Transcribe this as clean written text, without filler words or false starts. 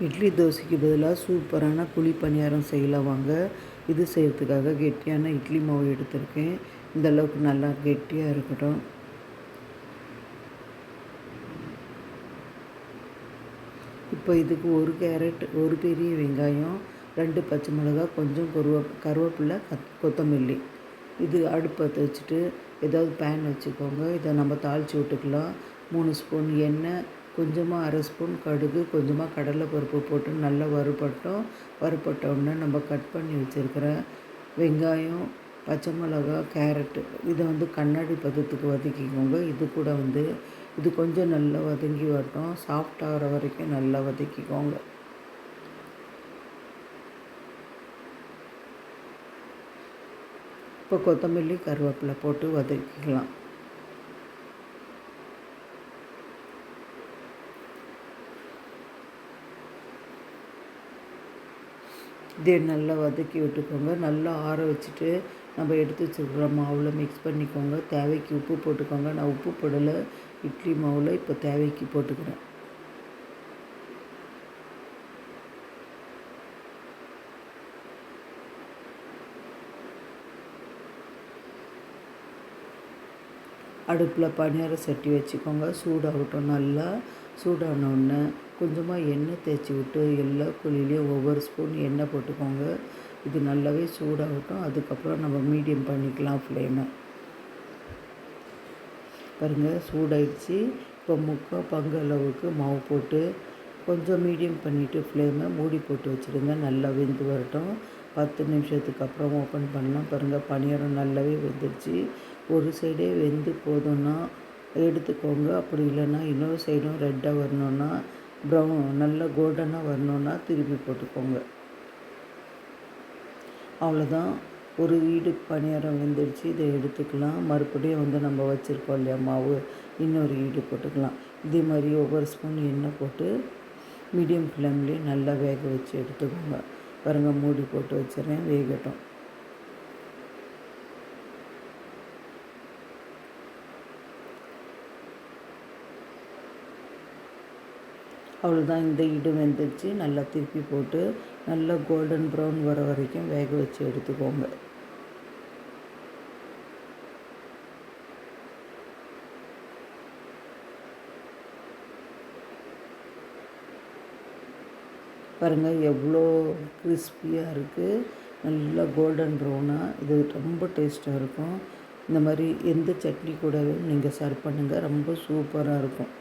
இட்லி தோசைக்கு பதிலாக சூப்பரான குழி பணியாரம் செய்யலாம் வாங்க. இது செய்கிறதுக்காக கெட்டியான இட்லி மாவு எடுத்திருக்கேன். இந்த அளவுக்கு நல்லா கெட்டியாக இருக்கட்டும். இப்போ இதுக்கு 1 கேரட், 1 பெரிய வெங்காயம், 2 பச்சை மிளகாய், கொஞ்சம் கருவேப்பிலை, கொத்தமல்லி. இது அடுப்பு பற்ற வச்சுட்டு ஏதாவது பேன் வச்சுக்கோங்க. இதை நம்ம தாளித்து விட்டுக்கலாம். 3 ஸ்பூன் எண்ணெய், கொஞ்சமாக 1/2 ஸ்பூன் கடுகு, கொஞ்சமாக கடலைப்பருப்பு போட்டு நல்லா வறுபட்ட உடனே நம்ம கட் பண்ணி வச்சுருக்கிற வெங்காயம், பச்சை மிளகாய், கேரட்டு இதை கண்ணாடி பதத்துக்கு வதக்கிக்கோங்க. இது கூட இது கொஞ்சம் நல்லா வதங்கி வரட்டும். சாஃப்டாகிற வரைக்கும் நல்லா வதக்கிக்கோங்க. இப்போ கொத்தமல்லி, கருவேப்பிலை போட்டு வதக்கிக்கலாம். இதே நல்லா வதக்கி விட்டுக்கோங்க. நல்லா ஆற வச்சுட்டு நம்ம எடுத்து வச்சுருக்கிற மாவில் மிக்ஸ் பண்ணிக்கோங்க. தேவைக்கு உப்பு போட்டுக்கோங்க. நான் உப்பு போடலை இட்லி மாவில், இப்போ தேவைக்கு போட்டுக்கிறேன். அடுப்பில் பணியார சட்டி வச்சுக்கோங்க. சூடாகட்டும். நல்லா சூடானோடனே கொஞ்சமாக எண்ணெய் தேய்ச்சி விட்டு எல்லா குழிலையும் ஒவ்வொரு ஸ்பூன் எண்ணெய் போட்டுக்கோங்க. இது நல்லாவே சூடாகட்டும். அதுக்கப்புறம் நம்ம மீடியம் பண்ணிக்கலாம் ஃப்ளேமை. பாருங்கள், சூடாயிடுச்சு. இப்போ 3/4 பங்கு அளவுக்கு மாவு போட்டு கொஞ்சம் மீடியம் பண்ணிவிட்டு ஃப்ளேமை மூடி போட்டு வச்சுடுங்க. நல்லா வெந்து வரட்டும். 10 நிமிஷத்துக்கு அப்புறம் ஓப்பன் பண்ணலாம். பாருங்கள், பணியாரம் நல்லாவே வெந்துடுச்சு. ஒரு சைடே வெந்து போதும்னா எடுத்துக்கோங்க. அப்படி இல்லைன்னா இன்னொரு சைடும் ரெட்டாக வரணுன்னா, நல்லா கோல்டனாக வரணுன்னா திருப்பி போட்டுக்கோங்க. அவ்வளோதான், ஒரு ஈடு பணியாரம் வெந்துடுச்சு. இதை எடுத்துக்கலாம். மறுபடியும் நம்ம வச்சுருக்கோம் இல்லையா மாவு, இன்னொரு ஈடு போட்டுக்கலாம். இதே மாதிரி ஒவ்வொரு ஸ்பூன் எண்ணெய் போட்டு மீடியம் ஃப்ளேம்லேயே நல்லா வேக வச்சு எடுத்துக்கோங்க. பாருங்கள், மூடி போட்டு வச்சுறேன், வேகட்டும். அவ்வளோதான், இந்த ஈடு வெந்துடுச்சு. நல்லா திருப்பி போட்டு நல்லா கோல்டன் ப்ரௌன் வர வரைக்கும் வேக வச்சு எடுத்துக்கோங்க. பாருங்கள், எவ்வளோ கிறிஸ்பியாக இருக்குது. நல்லா கோல்டன் ப்ரௌனாக. இது ரொம்ப டேஸ்ட்டாக இருக்கும். இந்த மாதிரி எந்த சட்னி கூடவே நீங்கள் சர்வ் பண்ணுங்கள். ரொம்ப சூப்பராக இருக்கும்.